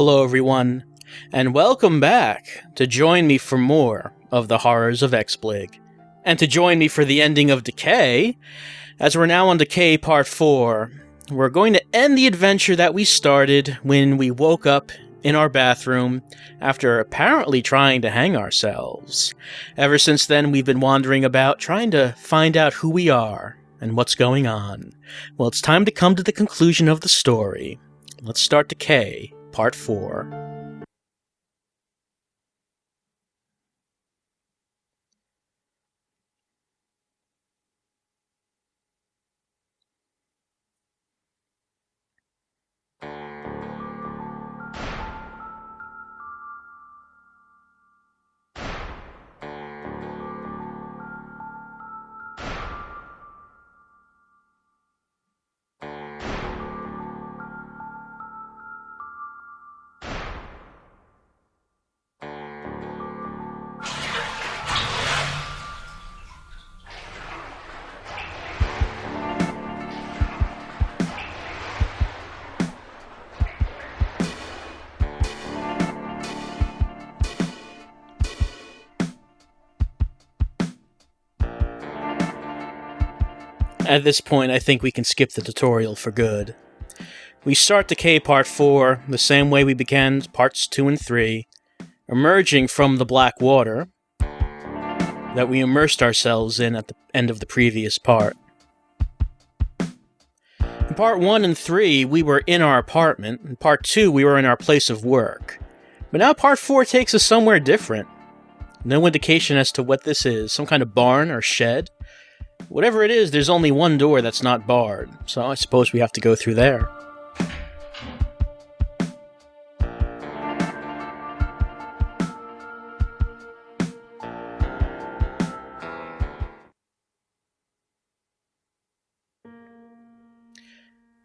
Hello everyone, and welcome back to join me for more of the horrors of XBLIG. And to join me for the ending of Decay, as we're now on Decay Part 4, we're going to end the adventure that we started when we woke up in our bathroom after apparently trying to hang ourselves. Ever since then, we've been wandering about trying to find out who we are and what's going on. Well, it's time to come to the conclusion of the story. Let's start Decay Part 4. At this point, I think we can skip the tutorial for good. We start Decay Part 4 the same way we began Parts 2 and 3, emerging from the black water that we immersed ourselves in at the end of the previous part. In Part 1 and 3, we were in our apartment. In Part 2, we were in our place of work. But now Part 4 takes us somewhere different. No indication as to what this is, some kind of barn or shed. Whatever it is, there's only one door that's not barred, so I suppose we have to go through there.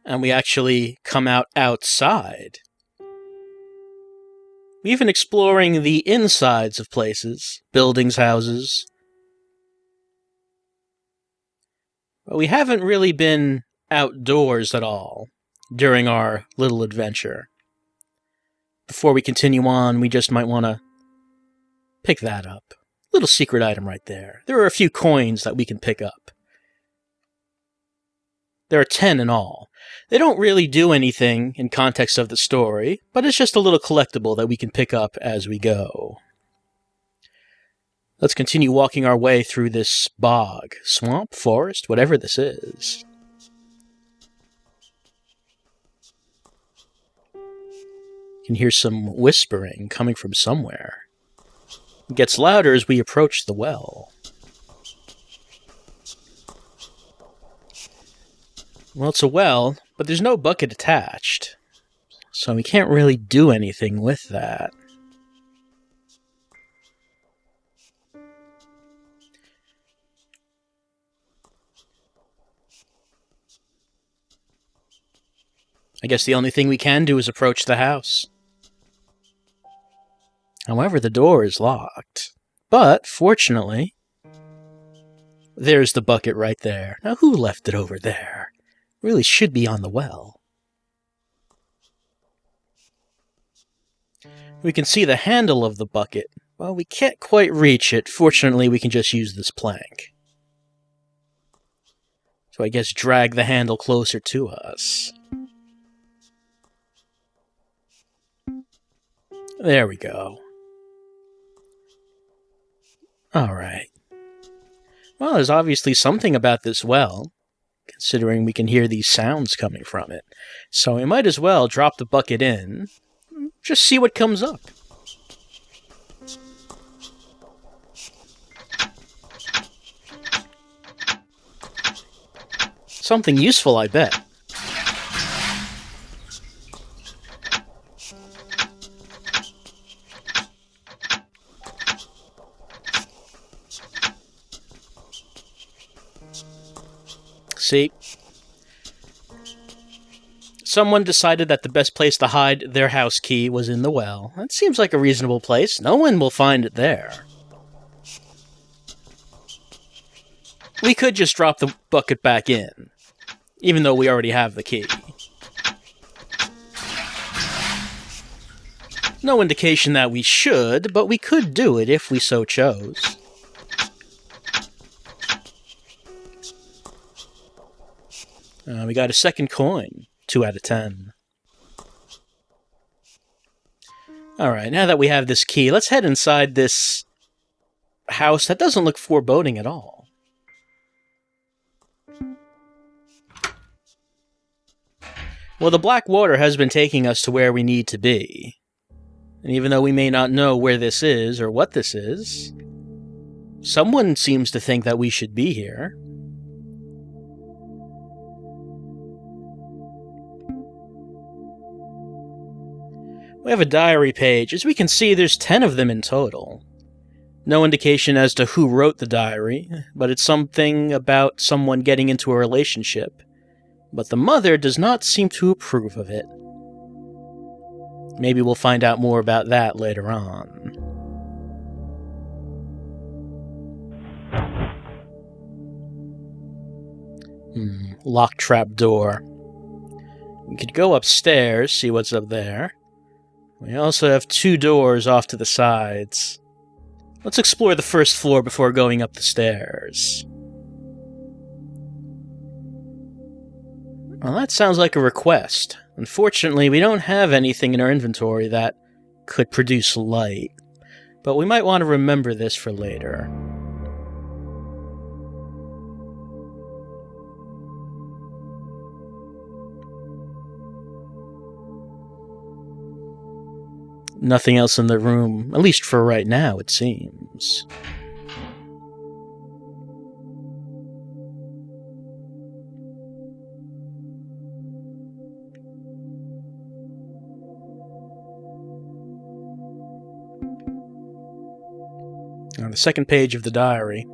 And we actually come out outside. We've been exploring the insides of places, buildings, houses. But we haven't really been outdoors at all during our little adventure. Before we continue on, we just might want to pick that up. Little secret item right there. There are a few coins that we can pick up. There are 10 in all. They don't really do anything in context of the story, but it's just a little collectible that we can pick up as we go. Let's continue walking our way through this bog, swamp, forest, whatever this is. You can hear some whispering coming from somewhere. It gets louder as we approach the well. Well, it's a well, but there's no bucket attached, so we can't really do anything with that. I guess the only thing we can do is approach the house. However, the door is locked. But, fortunately, there's the bucket right there. Now, who left it over there? Really should be on the well. We can see the handle of the bucket. Well, we can't quite reach it. Fortunately, we can just use this plank. So I guess drag the handle closer to us. There we go. Alright. Well, there's obviously something about this well, considering we can hear these sounds coming from it. So we might as well drop the bucket in, just see what comes up. Something useful, I bet. See? Someone decided that the best place to hide their house key was in the well. That seems like a reasonable place. No one will find it there. We could just drop the bucket back in, even though we already have the key. No indication that we should, but we could do it if we so chose. We got a second coin. 2 out of 10. Alright, now that we have this key, let's head inside this house that doesn't look foreboding at all. Well, the black water has been taking us to where we need to be. And even though we may not know where this is or what this is, someone seems to think that we should be here. We have a diary page. As we can see, there's 10 of them in total. No indication as to who wrote the diary, but it's something about someone getting into a relationship. But the mother does not seem to approve of it. Maybe we'll find out more about that later on. Locked trap door. We could go upstairs, see what's up there. We also have 2 doors off to the sides. Let's explore the first floor before going up the stairs. Well, that sounds like a request. Unfortunately, we don't have anything in our inventory that could produce light, but we might want to remember this for later. Nothing else in the room, at least for right now, it seems. On the second page of the diary,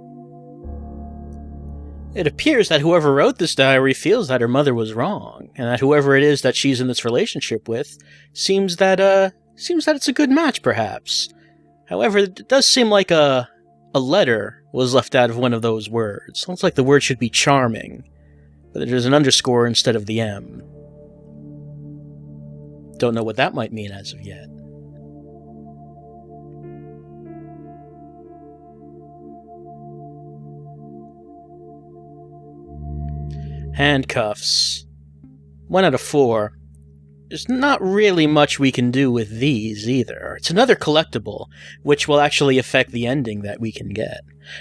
it appears that whoever wrote this diary feels that her mother was wrong, and that whoever it is that she's in this relationship with seems that it's a good match, perhaps. However, it does seem like a letter was left out of one of those words. Looks like the word should be charming, but there's an underscore instead of the M. Don't know what that might mean as of yet. Handcuffs. 1 out of 4. There's not really much we can do with these either. It's another collectible, which will actually affect the ending that we can get,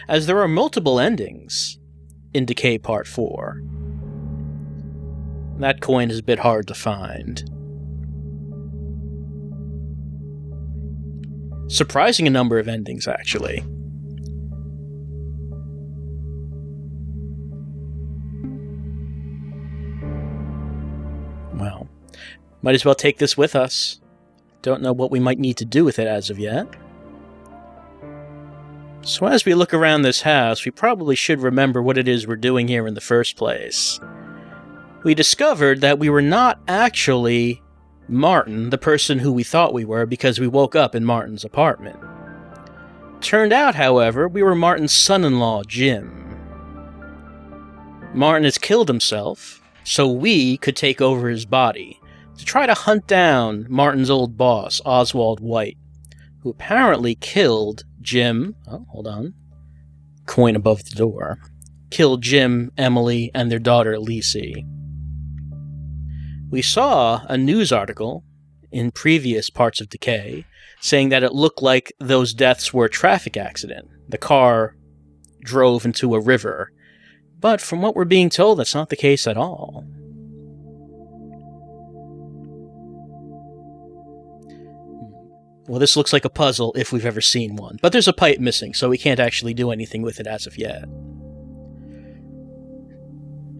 as there are multiple endings in Decay Part 4. That coin is a bit hard to find. Surprising a number of endings, actually. Well, might as well take this with us. Don't know what we might need to do with it as of yet. So as we look around this house, we probably should remember what it is we're doing here in the first place. We discovered that we were not actually Martin, the person who we thought we were, because we woke up in Martin's apartment. Turned out, however, we were Martin's son-in-law, Jim. Martin has killed himself, so we could take over his body, to try to hunt down Martin's old boss, Oswald White, who apparently killed Jim. Oh, hold on. Coin above the door. Killed Jim, Emily, and their daughter, Lacey. We saw a news article in previous parts of Decay saying that it looked like those deaths were a traffic accident. The car drove into a river. But from what we're being told, that's not the case at all. Well, this looks like a puzzle if we've ever seen one. But there's a pipe missing, so we can't actually do anything with it as of yet.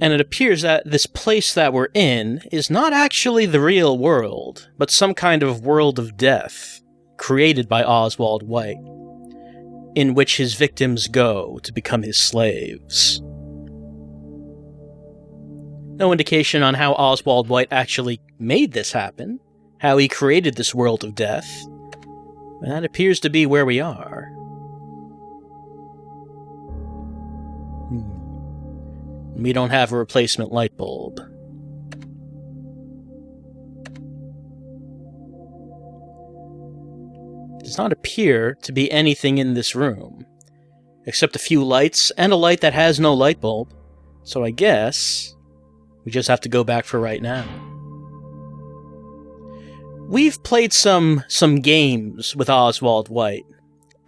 And it appears that this place that we're in is not actually the real world, but some kind of world of death created by Oswald White, in which his victims go to become his slaves. No indication on how Oswald White actually made this happen, how he created this world of death. And that appears to be where we are. We don't have a replacement light bulb. does not appear to be anything in this room, except a few lights and a light that has no light bulb. So I guess we just have to go back for right now. We've played some games with Oswald White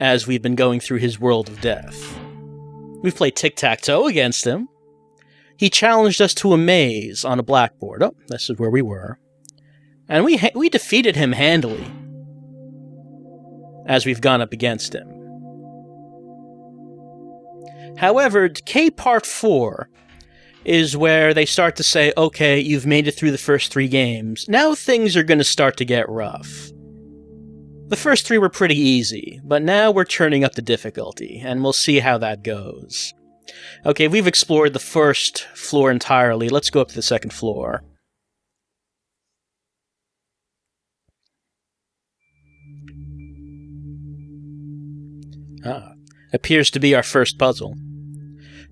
as we've been going through his world of death. We've played tic-tac-toe against him. He challenged us to a maze on a blackboard. Oh, this is where we were. And we defeated him handily as we've gone up against him. However, Decay Part 4 is where they start to say, okay, you've made it through the first 3 games. Now things are going to start to get rough. The first 3 were pretty easy, but now we're turning up the difficulty, and we'll see how that goes. Okay, we've explored the first floor entirely. Let's go up to the second floor. Appears to be our first puzzle.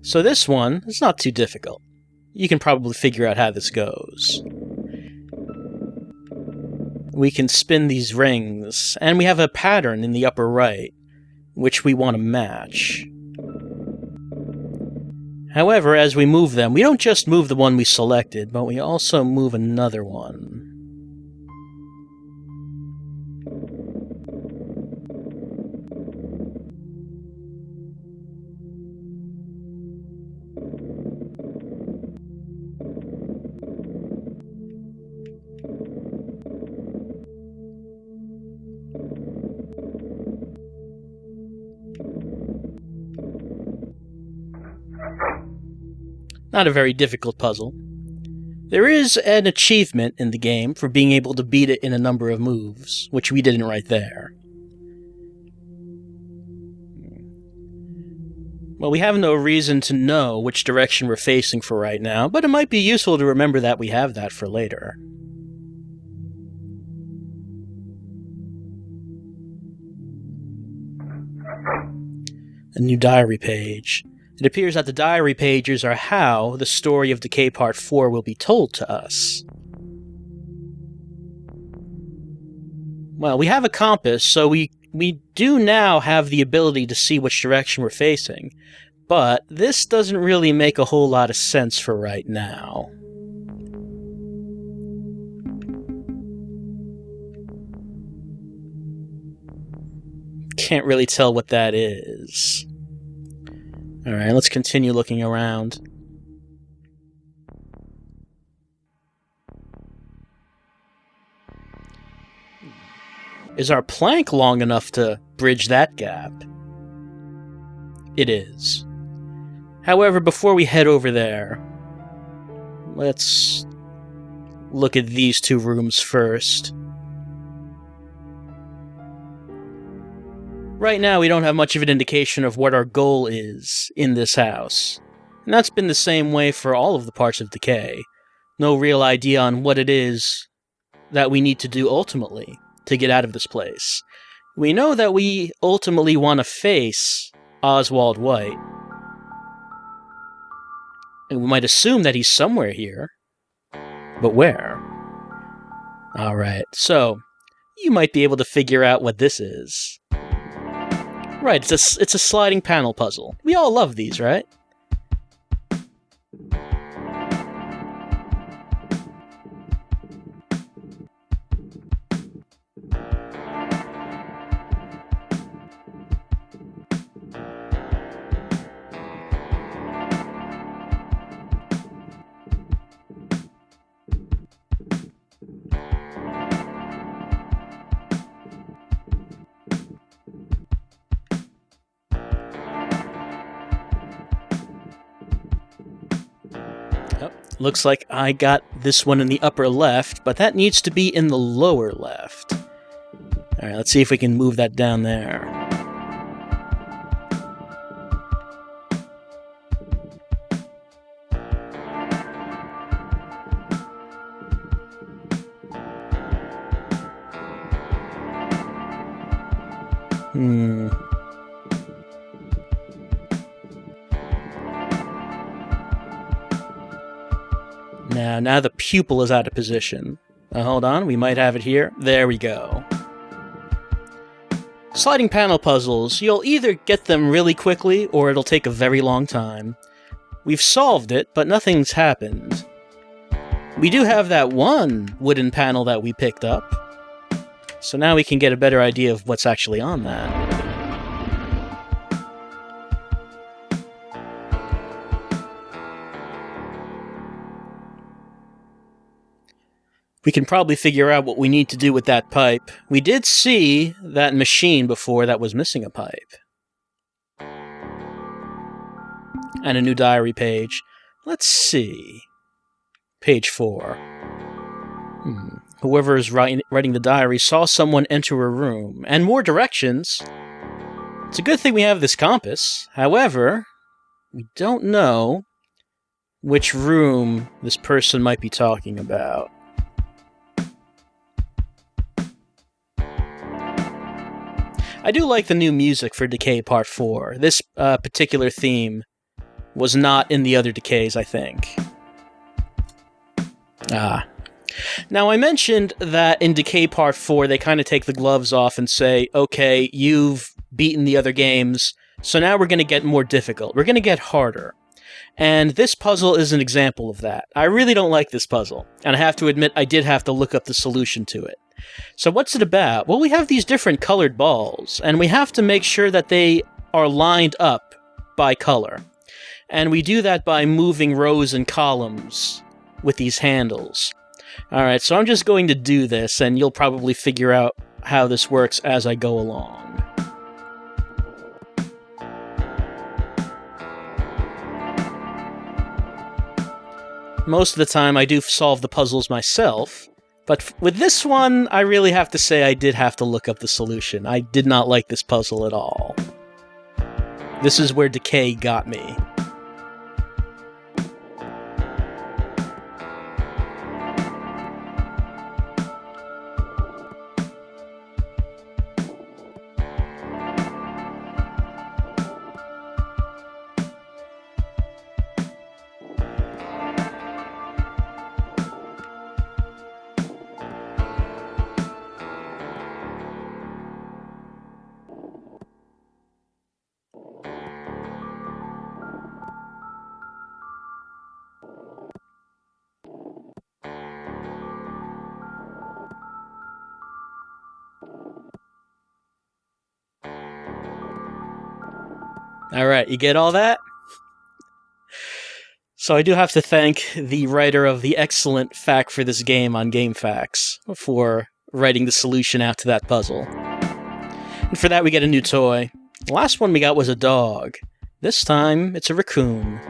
So this one is not too difficult. You can probably figure out how this goes. We can spin these rings, and we have a pattern in the upper right, which we want to match. However, as we move them, we don't just move the one we selected, but we also move another one. Not a very difficult puzzle. There is an achievement in the game for being able to beat it in a number of moves, which we didn't right there. Well, we have no reason to know which direction we're facing for right now, but it might be useful to remember that we have that for later. A new diary page. It appears that the diary pages are how the story of Decay Part 4 will be told to us. Well, we have a compass, so we do now have the ability to see which direction we're facing, but this doesn't really make a whole lot of sense for right now. Can't really tell what that is. Alright, let's continue looking around. Is our plank long enough to bridge that gap? It is. However, before we head over there, let's look at these 2 rooms first. Right now, we don't have much of an indication of what our goal is in this house. And that's been the same way for all of the parts of Decay. No real idea on what it is that we need to do ultimately to get out of this place. We know that we ultimately want to face Oswald White. And we might assume that he's somewhere here. But where? Alright, so you might be able to figure out what this is. Right, it's a sliding panel puzzle. We all love these, right? Looks like I got this one in the upper left, but that needs to be in the lower left. Alright, let's see if we can move that down there. Now the pupil is out of position. Hold on, we might have it here. There we go. Sliding panel puzzles, you'll either get them really quickly or it'll take a very long time. We've solved it, but nothing's happened. We do have that one wooden panel that we picked up, so now we can get a better idea of what's actually on that. We can probably figure out what we need to do with that pipe. We did see that machine before that was missing a pipe. And a new diary page. Let's see. Page 4. Whoever is writing the diary saw someone enter a room, and more directions. It's a good thing we have this compass. However, we don't know which room this person might be talking about. I do like the new music for Decay Part 4. This particular theme was not in the other Decays, I think. Now, I mentioned that in Decay Part 4, they kind of take the gloves off and say, okay, you've beaten the other games, so now we're going to get more difficult. We're going to get harder. And this puzzle is an example of that. I really don't like this puzzle, and I have to admit I did have to look up the solution to it. So what's it about? Well, we have these different colored balls, and we have to make sure that they are lined up by color. And we do that by moving rows and columns with these handles. Alright, so I'm just going to do this, and you'll probably figure out how this works as I go along. Most of the time I do solve the puzzles myself, but with this one, I really have to say I did have to look up the solution. I did not like this puzzle at all. This is where Decay got me. Alright, you get all that? So I do have to thank the writer of the excellent fact for this game on GameFAQs for writing the solution out to that puzzle. And for that we get a new toy. The last one we got was a dog. This time, it's a raccoon.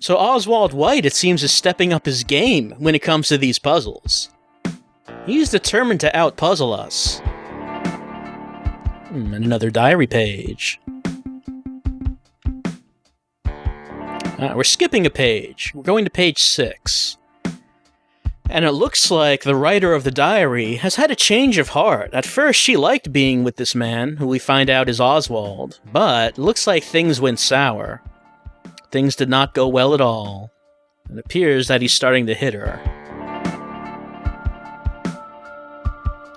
So Oswald White, it seems, is stepping up his game when it comes to these puzzles. He's determined to outpuzzle us. And another diary page. We're skipping a page. We're going to page 6. And it looks like the writer of the diary has had a change of heart. At first, she liked being with this man, who we find out is Oswald, but it looks like things went sour. Things did not go well at all. It appears that he's starting to hit her.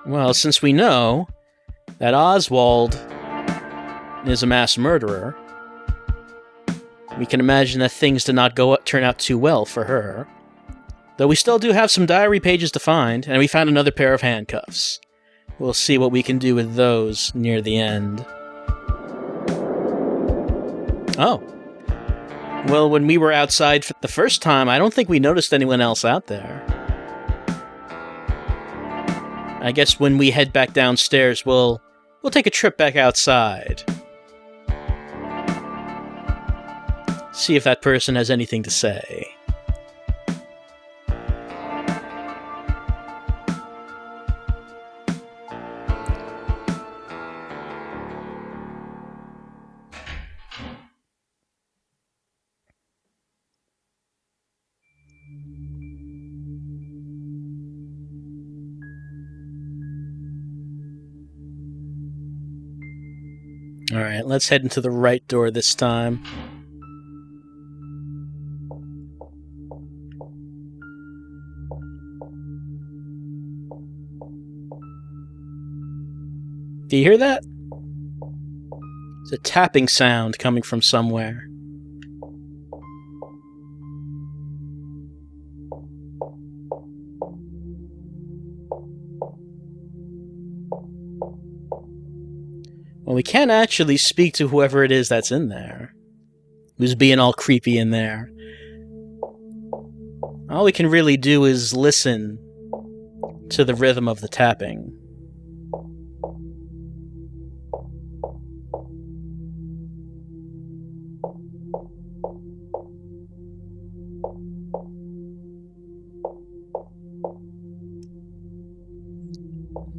Well, since we know that Oswald is a mass murderer, we can imagine that things did not turn out too well for her. Though we still do have some diary pages to find, and we found another pair of handcuffs. We'll see what we can do with those near the end. Oh. Well, when we were outside for the first time, I don't think we noticed anyone else out there. I guess when we head back downstairs, we'll take a trip back outside. See if that person has anything to say. Alright, let's head into the right door this time. Do you hear that? It's a tapping sound coming from somewhere. Well, we can't actually speak to whoever it is that's in there. Who's being all creepy in there. All we can really do is listen to the rhythm of the tapping.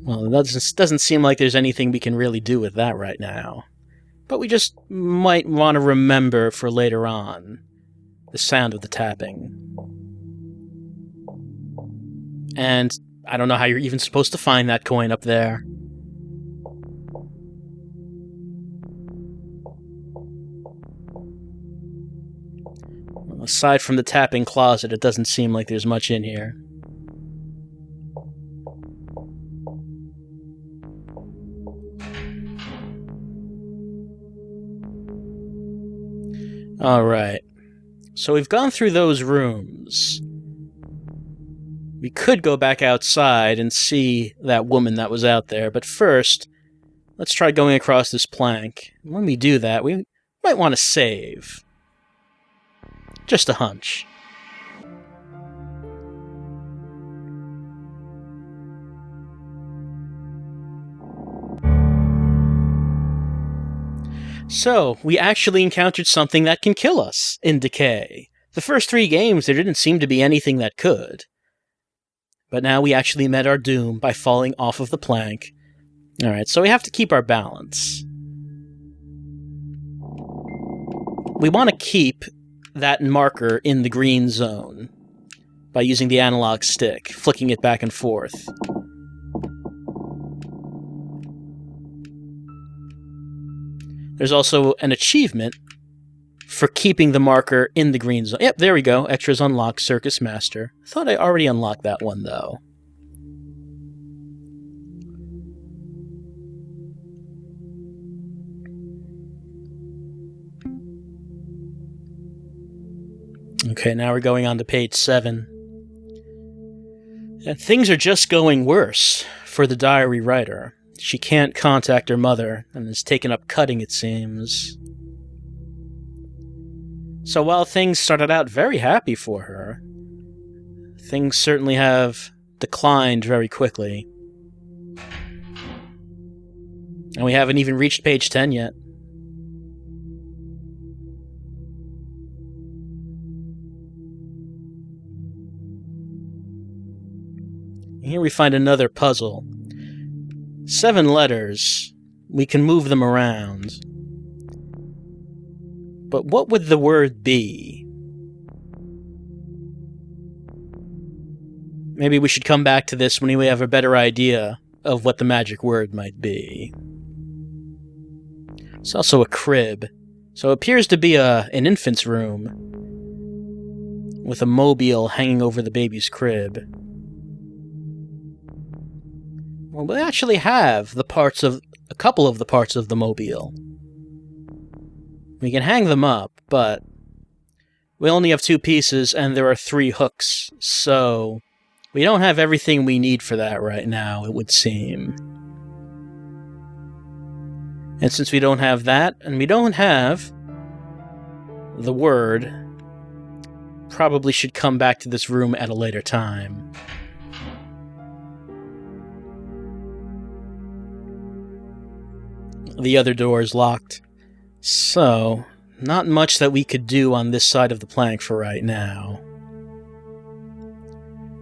Well, it doesn't seem like there's anything we can really do with that right now. But we just might want to remember for later on the sound of the tapping. And I don't know how you're even supposed to find that coin up there. Well, aside from the tapping closet, it doesn't seem like there's much in here. Alright, so we've gone through those rooms. We could go back outside and see that woman that was out there, but first, let's try going across this plank. When we do that, we might want to save. Just a hunch. So, we actually encountered something that can kill us in Decay. The first 3 games, there didn't seem to be anything that could. But now we actually met our doom by falling off of the plank. Alright, so we have to keep our balance. We want to keep that marker in the green zone by using the analog stick, flicking it back and forth. There's also an achievement for keeping the marker in the green zone. Yep, there we go. Extras unlocked, Circus Master. I thought I already unlocked that one, though. Okay, now we're going on to page 7. And things are just going worse for the diary writer. She can't contact her mother, and is taken up cutting, it seems. So while things started out very happy for her, things certainly have declined very quickly. And we haven't even reached page 10 yet. Here we find another puzzle. 7 letters. We can move them around. But what would the word be? Maybe we should come back to this when we have a better idea of what the magic word might be. It's also a crib. So it appears to be an infant's room with a mobile hanging over the baby's crib. Well, we actually have a couple of the parts of the mobile. We can hang them up, but we only have 2 pieces and there are 3 hooks, so we don't have everything we need for that right now, it would seem. And since we don't have that, and we don't have the word, probably should come back to this room at a later time. The other door is locked. So, not much that we could do on this side of the plank for right now.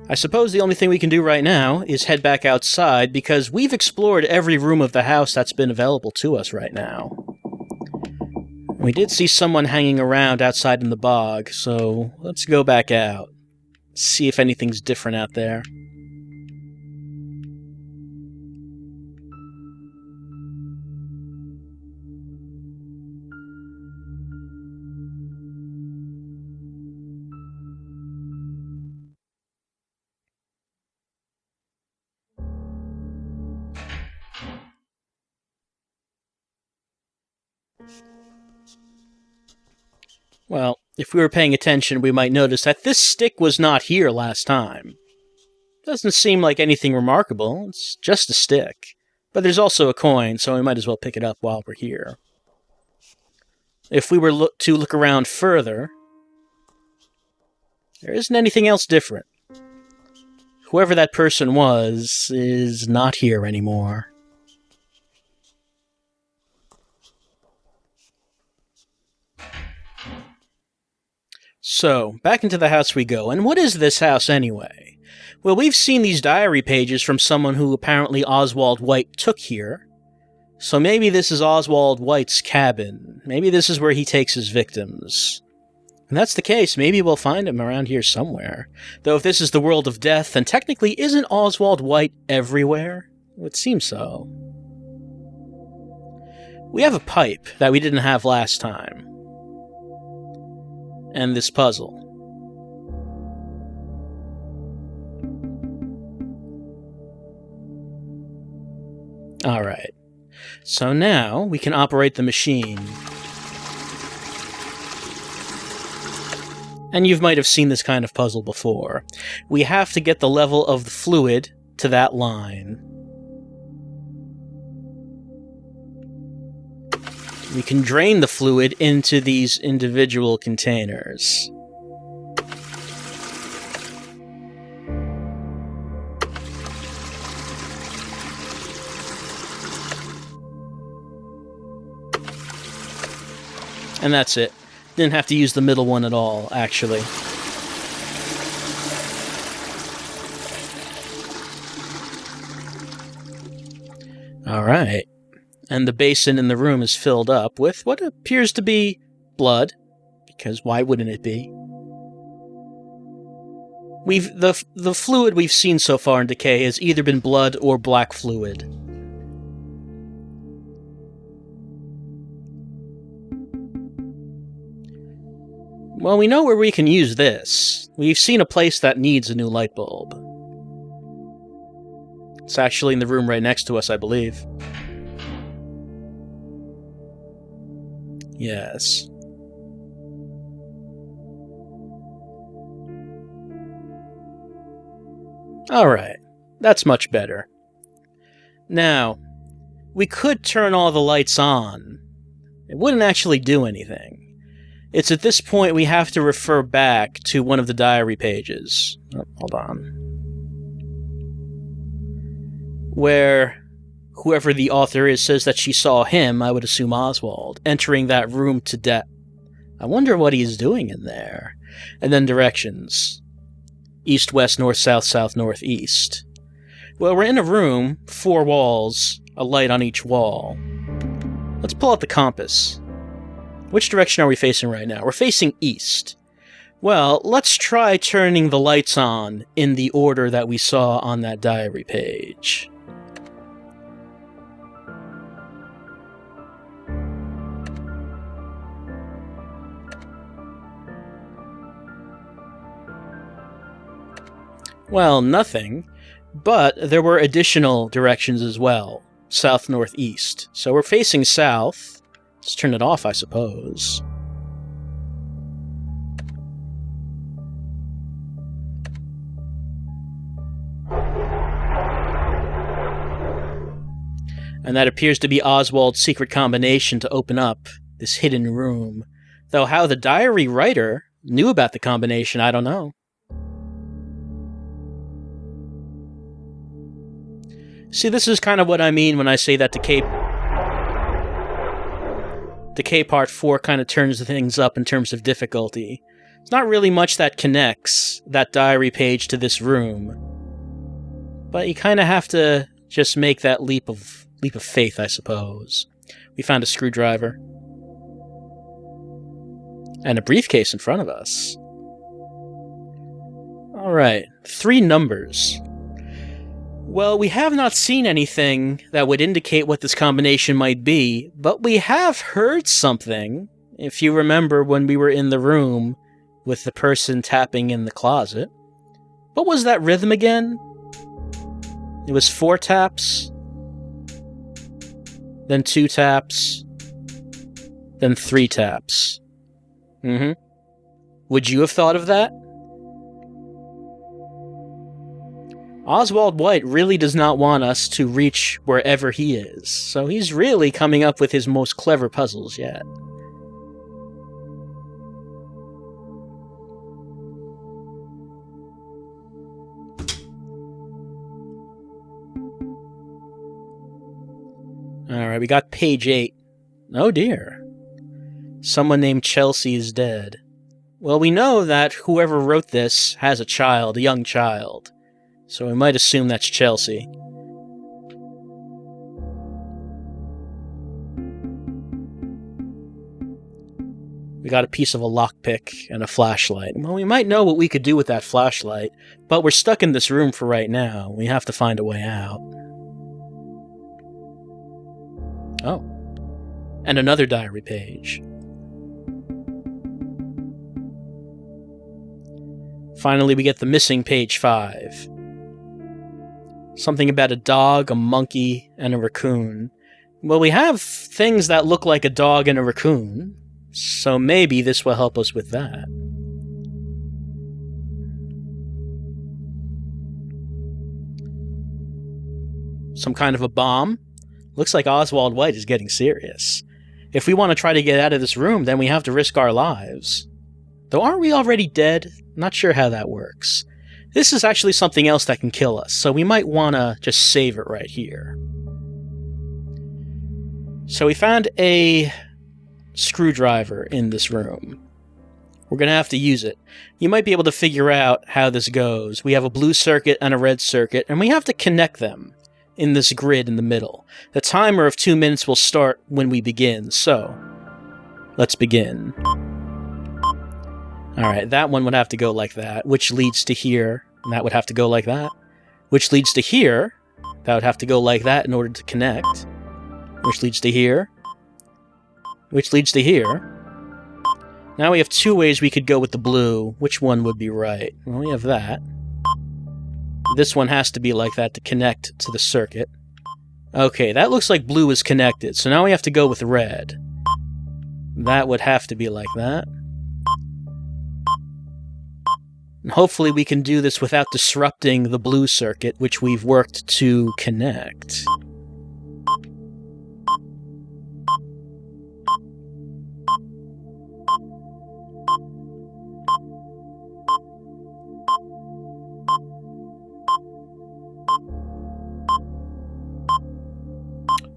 I suppose the only thing we can do right now is head back outside, because we've explored every room of the house that's been available to us right now. We did see someone hanging around outside in the bog, so let's go back out. See if anything's different out there. Well, if we were paying attention, we might notice that this stick was not here last time. Doesn't seem like anything remarkable, it's just a stick. But there's also a coin, so we might as well pick it up while we're here. If we were to look around further, there isn't anything else different. Whoever that person was is not here anymore. So, back into the house we go. And what is this house anyway? Well, we've seen these diary pages from someone who apparently Oswald White took here. So maybe this is Oswald White's cabin. Maybe this is where he takes his victims. If that's the case, maybe we'll find him around here somewhere. Though if this is the world of death, then technically isn't Oswald White everywhere? It would seem so. We have a pipe that we didn't have last time. And this puzzle. Alright. So now we can operate the machine. And you might have seen this kind of puzzle before. We have to get the level of the fluid to that line. We can drain the fluid into these individual containers. And that's it. Didn't have to use the middle one at all, actually. Alright. And the basin in the room is filled up with what appears to be blood, because why wouldn't it be? The fluid we've seen so far in Decay has either been blood or black fluid. Well, we know where we can use this. We've seen a place that needs a new light bulb. It's actually in the room right next to us, I believe. Yes. Alright, that's much better. Now, we could turn all the lights on. It wouldn't actually do anything. It's at this point we have to refer back to one of the diary pages. Oh, hold on. Where whoever the author is says that she saw him, I would assume Oswald, entering that room to death. I wonder what he's doing in there. And then directions. East, west, north, south, south, north, east. Well, we're in a room, 4 walls, a light on each wall. Let's pull out the compass. Which direction are we facing right now? We're facing east. Well, let's try turning the lights on in the order that we saw on that diary page. Well, nothing, but there were additional directions as well. South, north, east. So we're facing south. Let's turn it off, I suppose. And that appears to be Oswald's secret combination to open up this hidden room. Though how the diary writer knew about the combination, I don't know. See, this is kind of what I mean when I say that Decay Part 4 kind of turns things up in terms of difficulty. It's not really much that connects that diary page to this room. But you kind of have to just make that leap of faith, I suppose. We found a screwdriver. And a briefcase in front of us. Alright, 3 numbers. Well, we have not seen anything that would indicate what this combination might be, but we have heard something, if you remember when we were in the room with the person tapping in the closet. What was that rhythm again? It was 4 taps, then 2 taps, then 3 taps. Would you have thought of that? Oswald White really does not want us to reach wherever he is, so he's really coming up with his most clever puzzles yet. Alright, we got page 8. Oh dear. Someone named Chelsea is dead. Well, we know that whoever wrote this has a child, a young child. So we might assume that's Chelsea. We got a piece of a lockpick and a flashlight. Well, we might know what we could do with that flashlight, but we're stuck in this room for right now. We have to find a way out. Oh. And another diary page. Finally, we get the missing page 5. Something about a dog, a monkey, and a raccoon. Well, we have things that look like a dog and a raccoon, so maybe this will help us with that. Some kind of a bomb? Looks like Oswald White is getting serious. If we want to try to get out of this room, then we have to risk our lives. Though aren't we already dead? Not sure how that works. This is actually something else that can kill us, so we might want to just save it right here. So we found a screwdriver in this room. We're going to have to use it. You might be able to figure out how this goes. We have a blue circuit and a red circuit, and we have to connect them in this grid in the middle. The timer of 2 minutes will start when we begin, so let's begin. Alright, that one would have to go like that, which leads to here, and that would have to go like that, which leads to here, that would have to go like that in order to connect, which leads to here, which leads to here. Now we have 2 ways we could go with the blue. Which one would be right? Well, we have that. This one has to be like that to connect to the circuit. Okay, that looks like blue is connected, so now we have to go with red. That would have to be like that. And hopefully we can do this without disrupting the blue circuit, which we've worked to connect.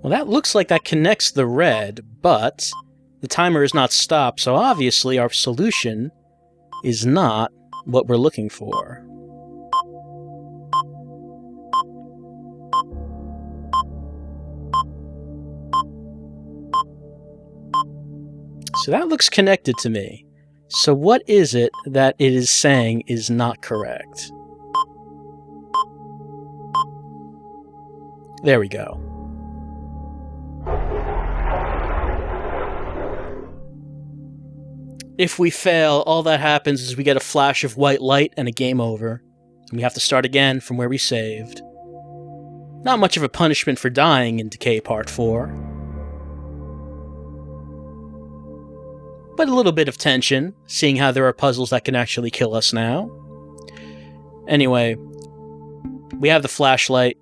Well, that looks like that connects the red, but the timer is not stopped, so obviously our solution is not what we're looking for. So that looks connected to me. So what is it that it is saying is not correct? There we go. If we fail, all that happens is we get a flash of white light and a game over. And we have to start again from where we saved. Not much of a punishment for dying in Decay Part 4. But a little bit of tension, seeing how there are puzzles that can actually kill us now. Anyway, we have the flashlight,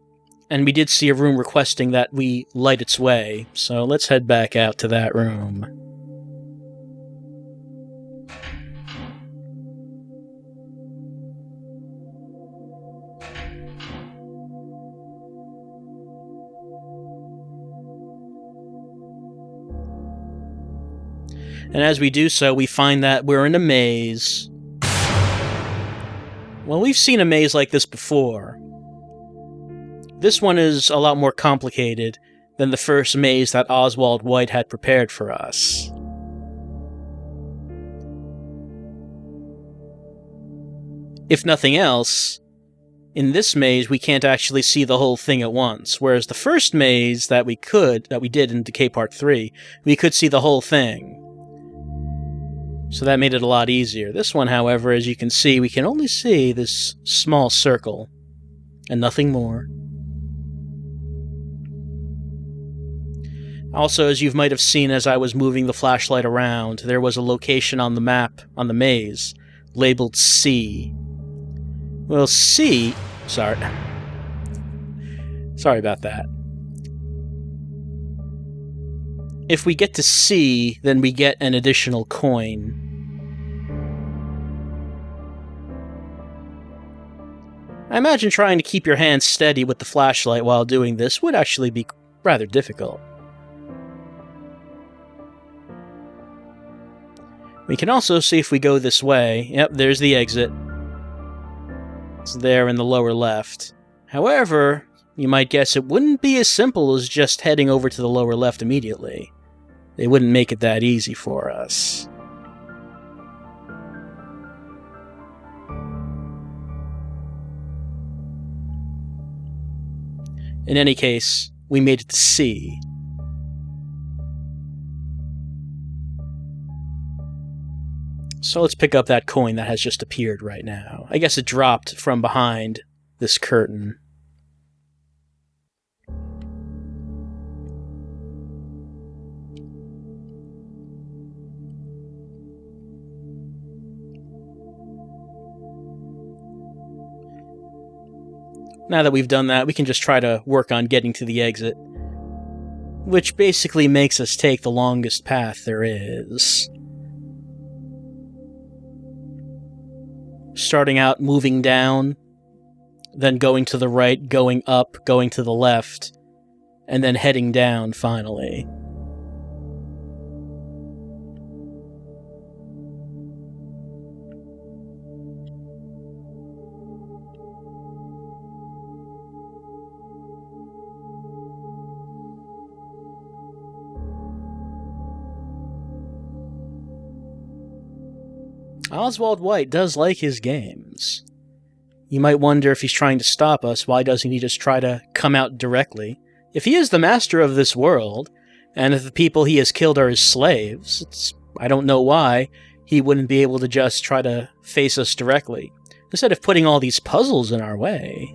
and we did see a room requesting that we light its way, so let's head back out to that room. And as we do so, we find that we're in a maze. Well, we've seen a maze like this before. This one is a lot more complicated than the first maze that Oswald White had prepared for us. If nothing else, in this maze we can't actually see the whole thing at once, whereas the first maze that we did in Decay Part 3, we could see the whole thing. So that made it a lot easier. This one, however, as you can see, we can only see this small circle, and nothing more. Also, as you might have seen as I was moving the flashlight around, there was a location on the map, on the maze, labeled C. Well, C... Sorry about that. If we get to C, then we get an additional coin. I imagine trying to keep your hands steady with the flashlight while doing this would actually be rather difficult. We can also see if we go this way. Yep, there's the exit. It's there in the lower left. However, you might guess it wouldn't be as simple as just heading over to the lower left immediately. They wouldn't make it that easy for us. In any case, we made it to C. So let's pick up that coin that has just appeared right now. I guess it dropped from behind this curtain. Now that we've done that, we can just try to work on getting to the exit, which basically makes us take the longest path there is. Starting out moving down, then going to the right, going up, going to the left, and then heading down finally. Oswald White does like his games. You might wonder if he's trying to stop us, why doesn't he just try to come out directly? If he is the master of this world, and if the people he has killed are his slaves, I don't know why he wouldn't be able to just try to face us directly, instead of putting all these puzzles in our way.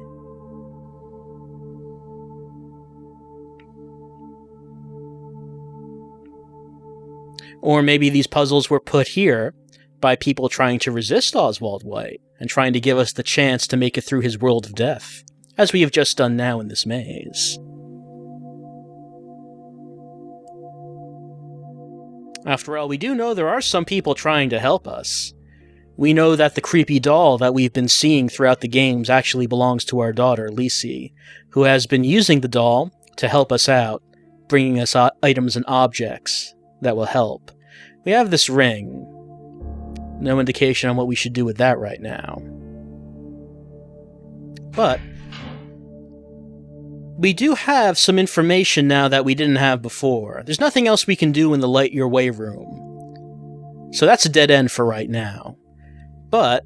Or maybe these puzzles were put here by people trying to resist Oswald White, and trying to give us the chance to make it through his world of death, as we have just done now in this maze. After all, we do know there are some people trying to help us. We know that the creepy doll that we've been seeing throughout the games actually belongs to our daughter, Lisi, who has been using the doll to help us out, bringing us items and objects that will help. We have this ring. No indication on what we should do with that right now. But we do have some information now that we didn't have before. There's nothing else we can do in the Light Your Way room. So that's a dead end for right now. But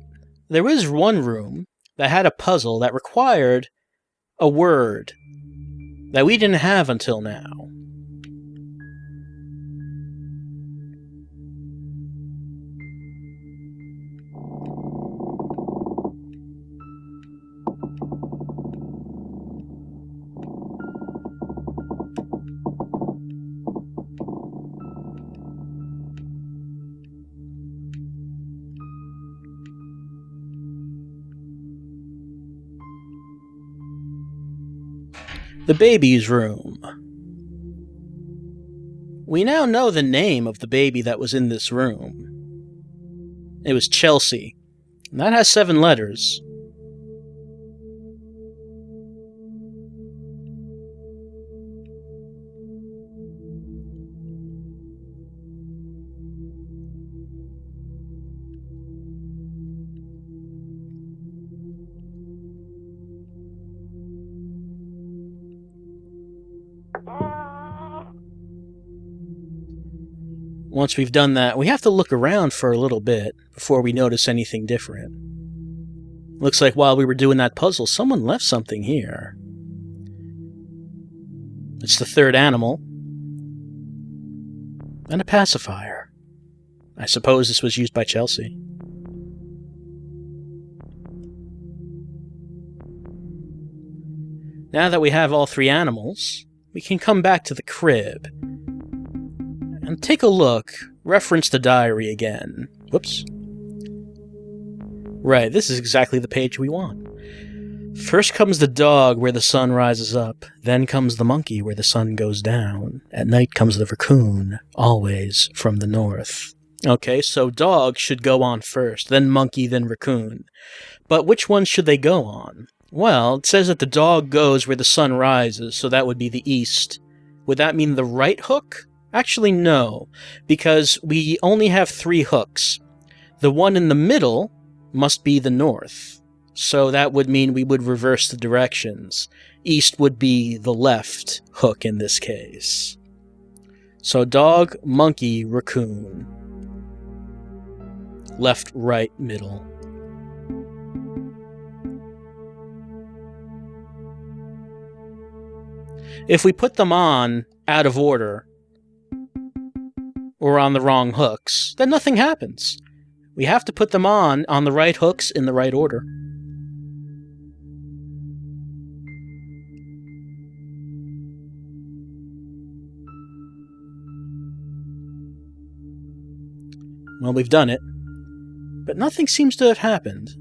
there is one room that had a puzzle that required a word that we didn't have until now. The baby's room. We now know the name of the baby that was in this room. It was Chelsea, and that has 7 letters. Once we've done that, we have to look around for a little bit before we notice anything different. Looks like while we were doing that puzzle, someone left something here. It's the 3rd animal. And a pacifier. I suppose this was used by Chelsea. Now that we have all 3 animals, we can come back to the crib And take a look. Reference the diary again. Whoops. Right, this is exactly the page we want. First comes the dog where the sun rises up. Then comes the monkey where the sun goes down. At night comes the raccoon, always from the north. Okay, so dog should go on first, then monkey, then raccoon. But which one should they go on? Well, it says that the dog goes where the sun rises, so that would be the east. Would that mean the right hook? Actually, no, because we only have 3 hooks. The one in the middle must be the north, so that would mean we would reverse the directions. East would be the left hook in this case. So dog, monkey, raccoon. Left, right, middle. If we put them on out of order, or on the wrong hooks, then nothing happens. We have to put them on the right hooks in the right order. Well, we've done it, but nothing seems to have happened.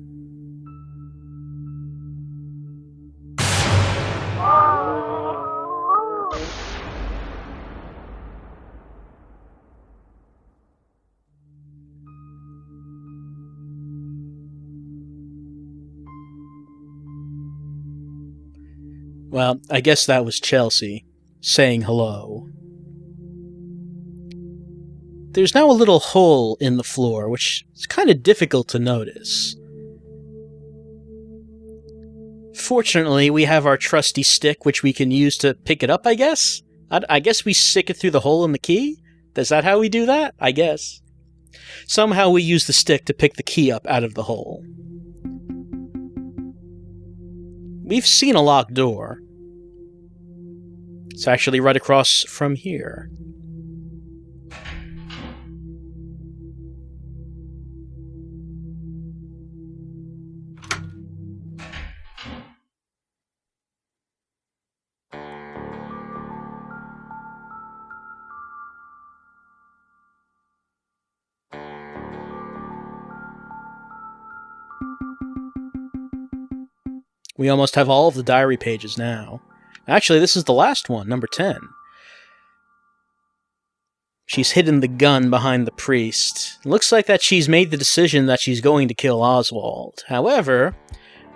Well, I guess that was Chelsea saying hello. There's now a little hole in the floor, which is kind of difficult to notice. Fortunately, we have our trusty stick, which we can use to pick it up, I guess? I guess we stick it through the hole in the key? Is that how we do that? I guess. Somehow we use the stick to pick the key up out of the hole. We've seen a locked door. It's actually right across from here. We almost have all of the diary pages now. Actually, this is the last one, number 10. She's hidden the gun behind the priest. It looks like that she's made the decision that she's going to kill Oswald. However,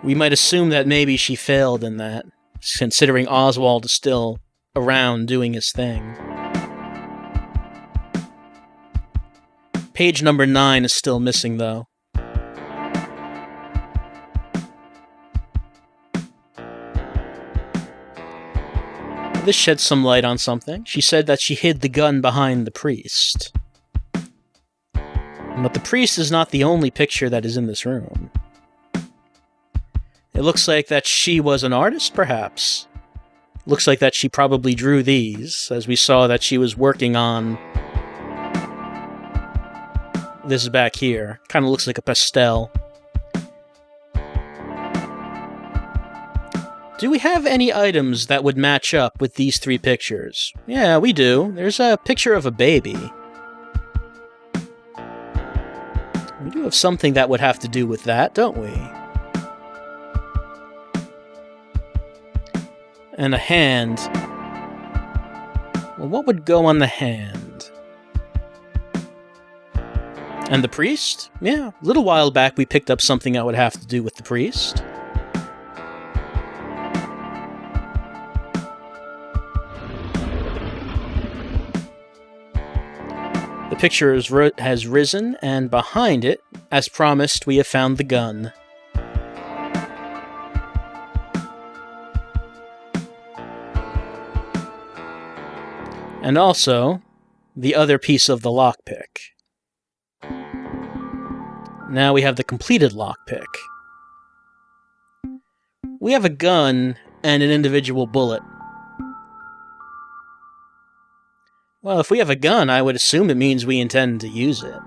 we might assume that maybe she failed in that, considering Oswald is still around doing his thing. Page number 9 is still missing, though. This sheds some light on something. She said that she hid the gun behind the priest. But the priest is not the only picture that is in this room. It looks like that she was an artist, perhaps. Looks like that she probably drew these, as we saw that she was working on this back here. Kind of looks like a pastel. Do we have any items that would match up with these 3 pictures? Yeah, we do. There's a picture of a baby. We do have something that would have to do with that, don't we? And a hand. Well, what would go on the hand? And the priest? Yeah, a little while back we picked up something that would have to do with the priest. The picture has risen, and behind it, as promised, we have found the gun. And also, the other piece of the lockpick. Now we have the completed lockpick. We have a gun and an individual bullet. Well, if we have a gun, I would assume it means we intend to use it.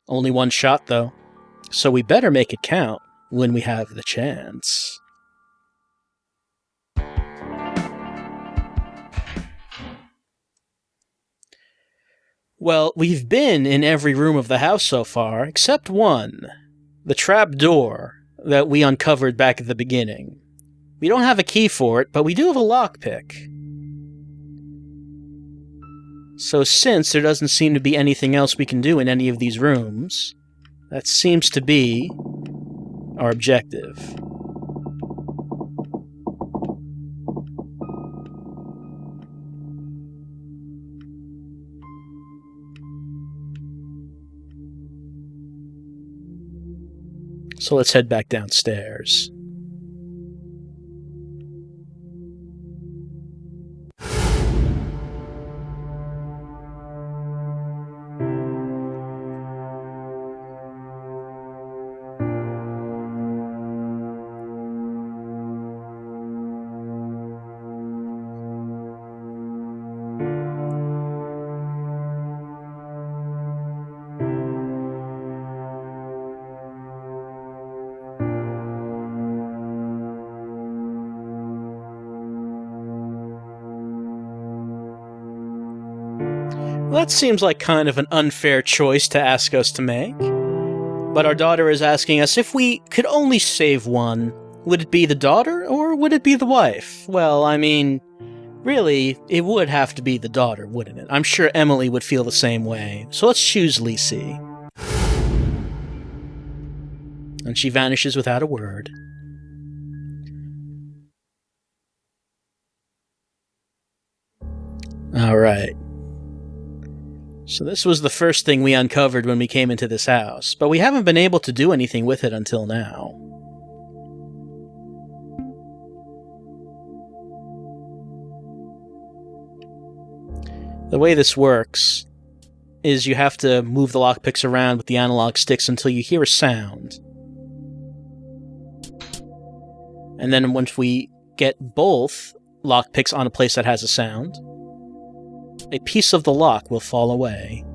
Only one shot, though, so we better make it count when we have the chance. Well, we've been in every room of the house so far, except one. The trap door that we uncovered back at the beginning. We don't have a key for it, but we do have a lockpick. So since there doesn't seem to be anything else we can do in any of these rooms, that seems to be our objective. So let's head back downstairs. Well, that seems like kind of an unfair choice to ask us to make. But our daughter is asking us if we could only save one, would it be the daughter or would it be the wife? Well, I mean, really, it would have to be the daughter, wouldn't it? I'm sure Emily would feel the same way. So let's choose Lisi. And she vanishes without a word. Alright. So this was the first thing we uncovered when we came into this house, but we haven't been able to do anything with it until now. The way this works is you have to move the lockpicks around with the analog sticks until you hear a sound. And then once we get both lockpicks on a place that has a sound, a piece of the lock will fall away.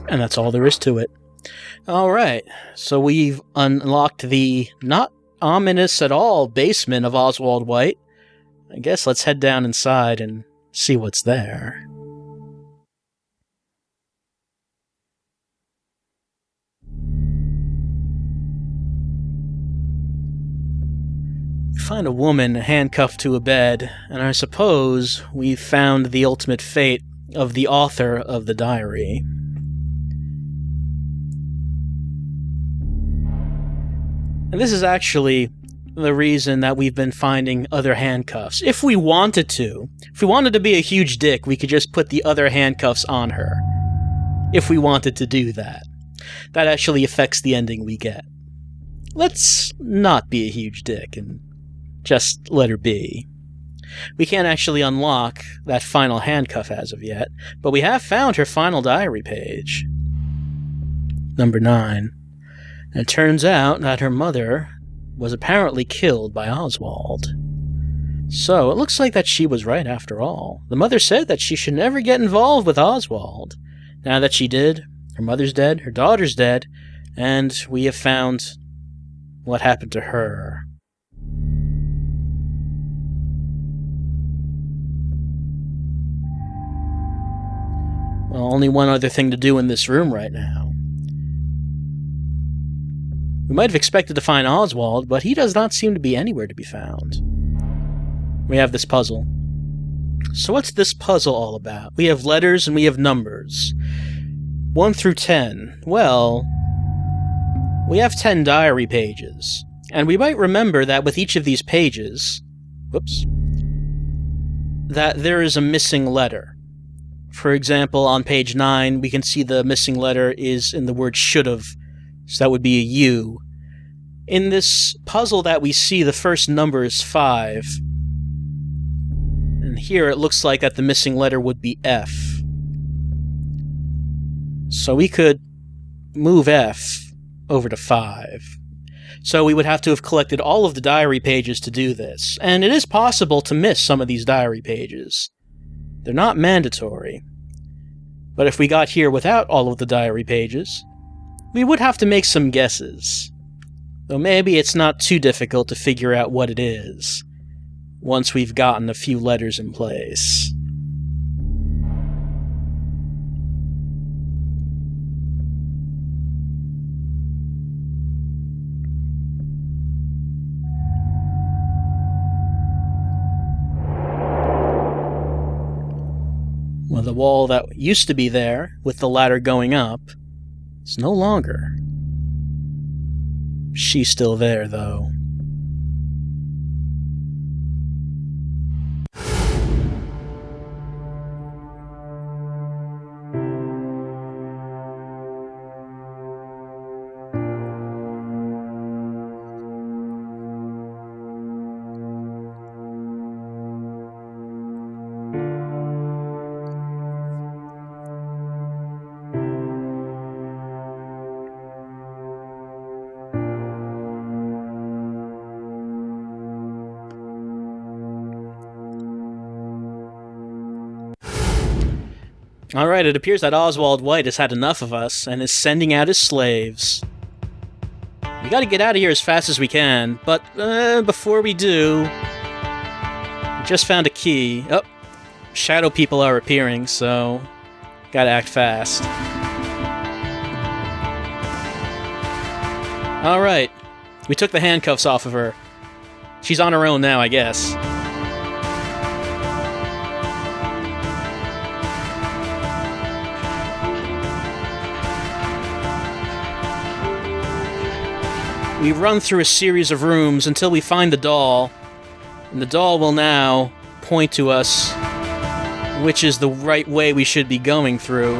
And that's all there is to it. Alright, so we've unlocked the not ominous at all basement of Oswald White. I guess let's head down inside and see what's there. We find a woman handcuffed to a bed, and I suppose we've found the ultimate fate of the author of the diary. And this is actually the reason that we've been finding other handcuffs. If we wanted to be a huge dick, we could just put the other handcuffs on her. If we wanted to do that. That actually affects the ending we get. Let's not be a huge dick and just let her be. We can't actually unlock that final handcuff as of yet, but we have found her final diary page. Number 9. And it turns out that her mother was apparently killed by Oswald. So it looks like that she was right after all. The mother said that she should never get involved with Oswald. Now that she did, her mother's dead, her daughter's dead, and we have found what happened to her. Well, only one other thing to do in this room right now. We might have expected to find Oswald, but he does not seem to be anywhere to be found. We have this puzzle. So what's this puzzle all about? We have letters and we have numbers. 1 through 10. Well, we have 10 diary pages. And we might remember that with each of these pages, that there is a missing letter. For example, on page 9, we can see the missing letter is in the word should've. So that would be a U. In this puzzle that we see, the first number is 5. And here it looks like that the missing letter would be F. So we could move F over to 5. So we would have to have collected all of the diary pages to do this, and it is possible to miss some of these diary pages. They're not mandatory. But if we got here without all of the diary pages, we would have to make some guesses. Though maybe it's not too difficult to figure out what it is, once we've gotten a few letters in place. Well, the wall that used to be there, with the ladder going up, is no longer. She's still there, though. Alright, it appears that Oswald White has had enough of us and is sending out his slaves. We gotta get out of here as fast as we can, but before we do, we just found a key. Oh, shadow people are appearing, so gotta act fast. Alright, we took the handcuffs off of her. She's on her own now, I guess. We run through a series of rooms until we find the doll, and the doll will now point to us which is the right way we should be going through.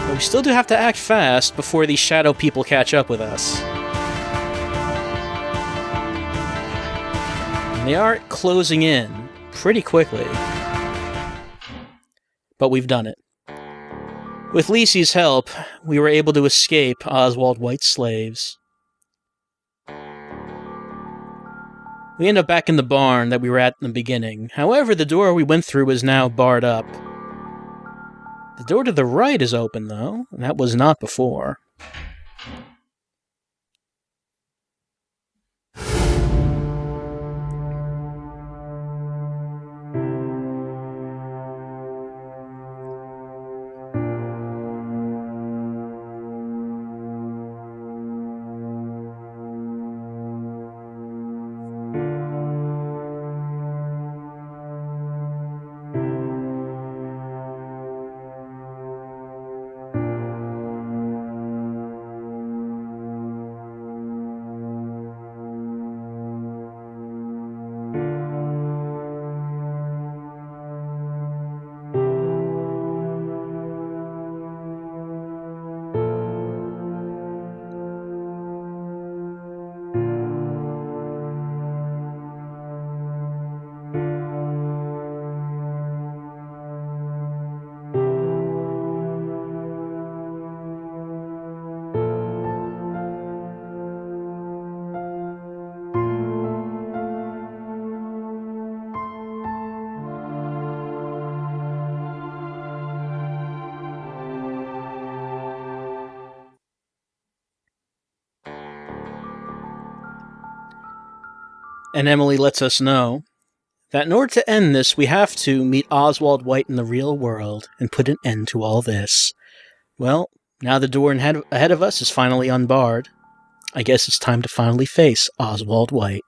But we still do have to act fast before these shadow people catch up with us. And they are closing in pretty quickly. But we've done it. With Lisi's help, we were able to escape Oswald White's slaves. We end up back in the barn that we were at in the beginning. However, the door we went through is now barred up. The door to the right is open, though, and that was not before. And Emily lets us know that in order to end this, we have to meet Oswald White in the real world and put an end to all this. Well, now the door ahead of us is finally unbarred. I guess it's time to finally face Oswald White.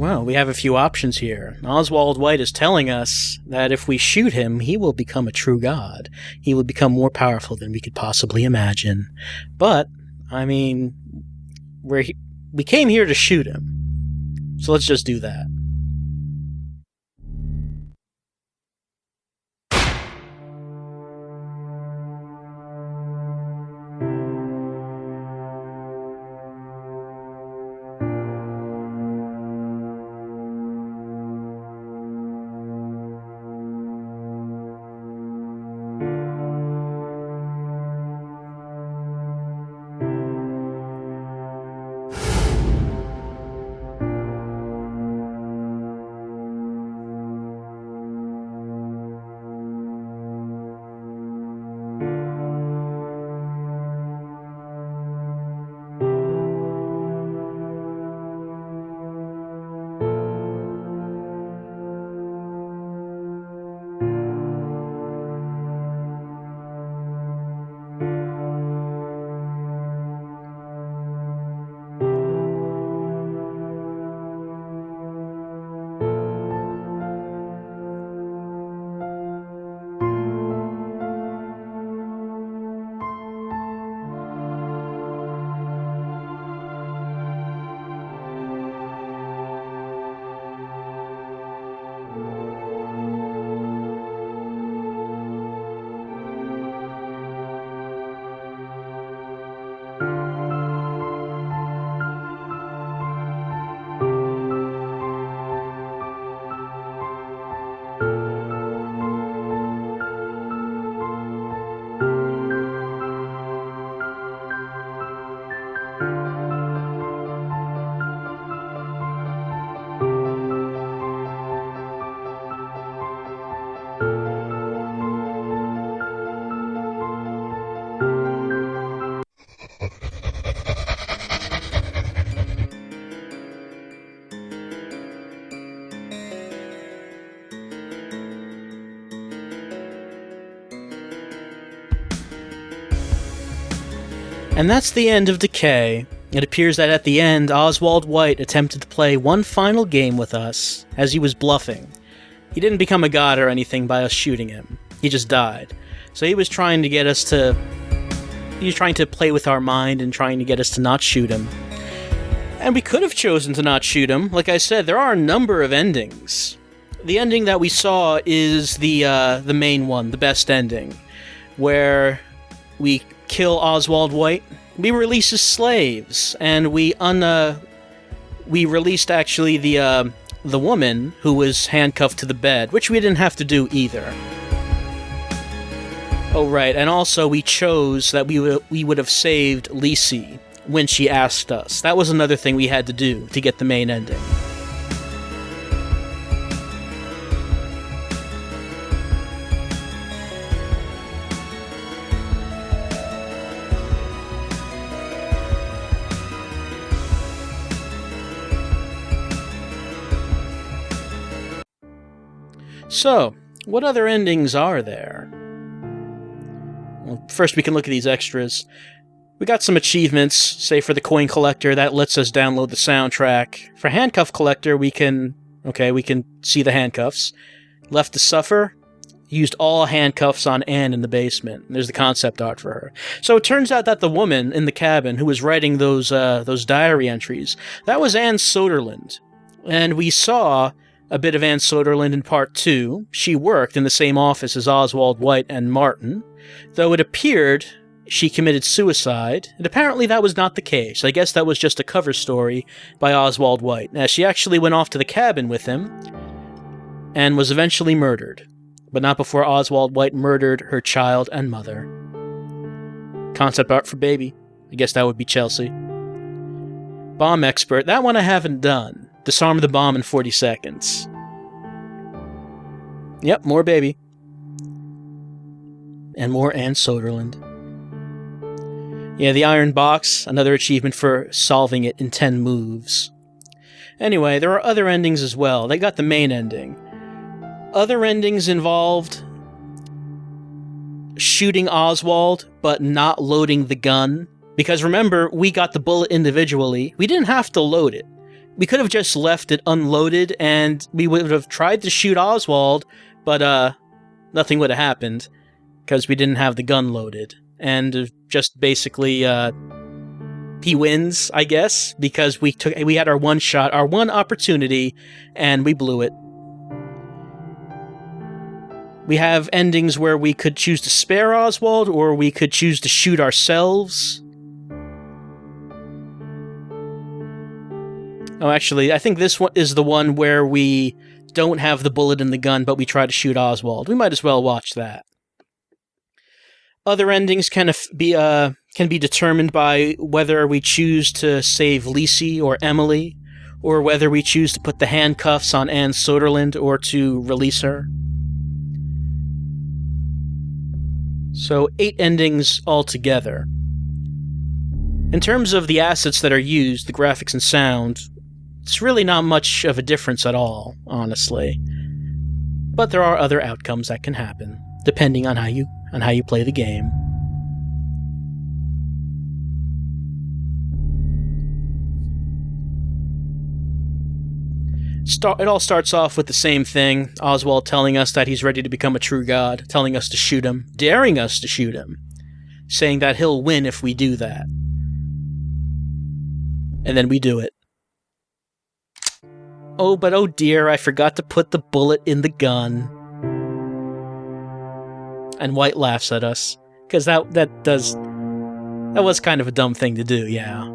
Well, we have a few options here. Oswald White is telling us that if we shoot him, he will become a true god. He will become more powerful than we could possibly imagine. But, I mean, we came here to shoot him. So let's just do that. And that's the end of Decay. It appears that at the end, Oswald White attempted to play one final game with us, as he was bluffing. He didn't become a god or anything by us shooting him. He just died. So he was trying to get us to... He was trying to play with our mind and trying to get us to not shoot him. And we could have chosen to not shoot him. Like I said, there are a number of endings. The ending that we saw is the main one, the best ending, where we kill Oswald White, we release his slaves, and we released actually the woman who was handcuffed to the bed, which we didn't have to do either. Oh right, and also we chose that we would have saved Lisi when she asked us. That was another thing we had to do to get the main ending. So, what other endings are there? Well, first we can look at these extras. We got some achievements, say for the Coin Collector, that lets us download the soundtrack. For Handcuff Collector, we can see the handcuffs. Left to Suffer, used all handcuffs on Anne in the basement. There's the concept art for her. So it turns out that the woman in the cabin who was writing those diary entries, that was Anne Soderlund. And we saw a bit of Anne Soderlund in Part 2. She worked in the same office as Oswald White and Martin, though it appeared she committed suicide, and apparently that was not the case. I guess that was just a cover story by Oswald White, as she actually went off to the cabin with him and was eventually murdered, but not before Oswald White murdered her child and mother. Concept art for Baby. I guess that would be Chelsea. Bomb Expert. That one I haven't done. Disarm the bomb in 40 seconds. Yep, more Baby. And more Anne Soderlund. Yeah, the Iron Box, another achievement for solving it in 10 moves. Anyway, there are other endings as well. They got the main ending. Other endings involved shooting Oswald, but not loading the gun. Because remember, we got the bullet individually. We didn't have to load it. we could have just left it unloaded, and we would have tried to shoot Oswald, but nothing would have happened, because we didn't have the gun loaded. And just basically, he wins, I guess, because we had our one shot, our one opportunity, and we blew it. We have endings where we could choose to spare Oswald, or we could choose to shoot ourselves. Oh, actually, I think this one is the one where we don't have the bullet in the gun, but we try to shoot Oswald. We might as well watch that. Other endings can be determined by whether we choose to save Lisi or Emily, or whether we choose to put the handcuffs on Anne Soderland or to release her. So 8 endings altogether. In terms of the assets that are used, the graphics and sound, it's really not much of a difference at all, honestly. But there are other outcomes that can happen, depending on how you play the game. It all starts off with the same thing, Oswald telling us that he's ready to become a true god, telling us to shoot him, daring us to shoot him, saying that he'll win if we do that. And then we do it. Oh, but oh dear, I forgot to put the bullet in the gun. And White laughs at us, because that was kind of a dumb thing to do, yeah.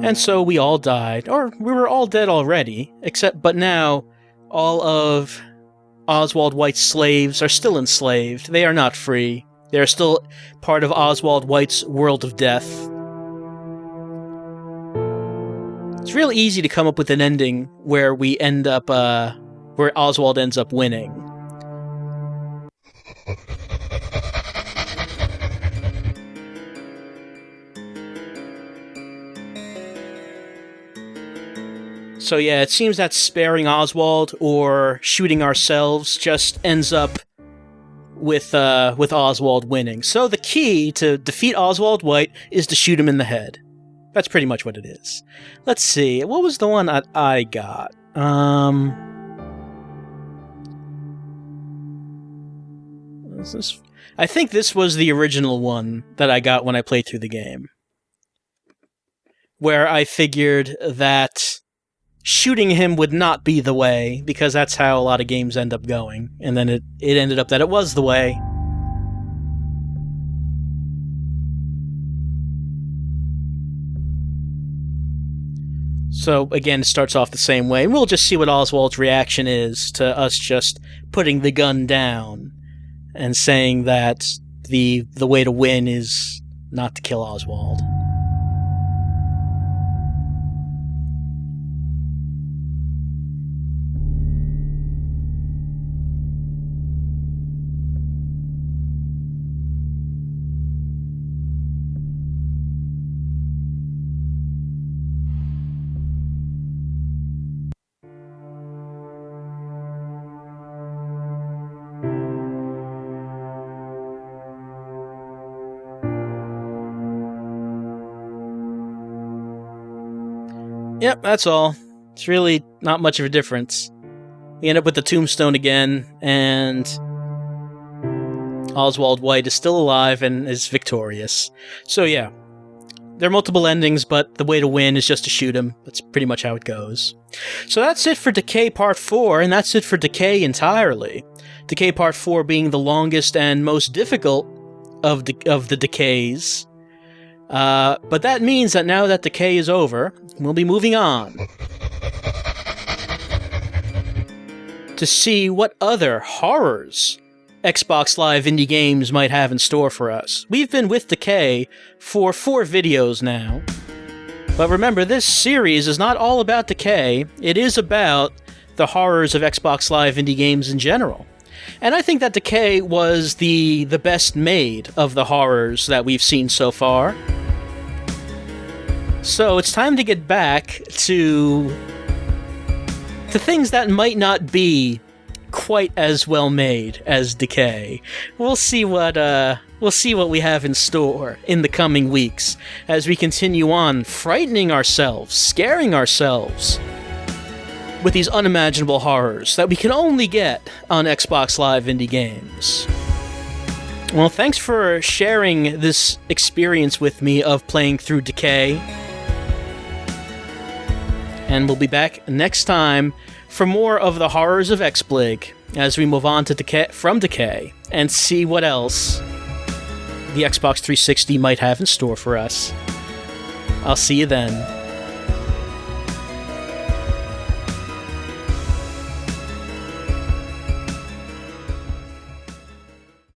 And so we all died, or we were all dead already, but now all of Oswald White's slaves are still enslaved. They are not free. They are still part of Oswald White's world of death. It's real easy to come up with an ending where we end up, where Oswald ends up winning. So yeah, it seems that sparing Oswald or shooting ourselves just ends up with Oswald winning. So the key to defeat Oswald White is to shoot him in the head. That's pretty much what it is. Let's see, what was the one I got? I think this was the original one that I got when I played through the game, where I figured that shooting him would not be the way, because that's how a lot of games end up going. And then it ended up that it was the way. So again, it starts off the same way. And we'll just see what Oswald's reaction is to us just putting the gun down and saying that the way to win is not to kill Oswald. Yep, that's all. It's really not much of a difference. We end up with the tombstone again, and Oswald White is still alive and is victorious. So yeah, there are multiple endings, but the way to win is just to shoot him. That's pretty much how it goes. So that's it for Decay Part 4, and that's it for Decay entirely. Decay Part 4 being the longest and most difficult of the Decays. But that means that now that Decay is over, we'll be moving on to see what other horrors Xbox Live indie games might have in store for us. We've been with Decay for 4 videos now, but remember, this series is not all about Decay. It is about the horrors of Xbox Live indie games in general. And I think that Decay was the best made of the horrors that we've seen so far. So it's time to get back to to things that might not be quite as well made as Decay. We'll see what we have in store in the coming weeks as we continue on frightening ourselves, scaring ourselves with these unimaginable horrors that we can only get on Xbox Live Indie Games. Well, thanks for sharing this experience with me of playing through Decay. And we'll be back next time for more of the horrors of XBLIG as we move on to Decay and see what else the Xbox 360 might have in store for us. I'll see you then.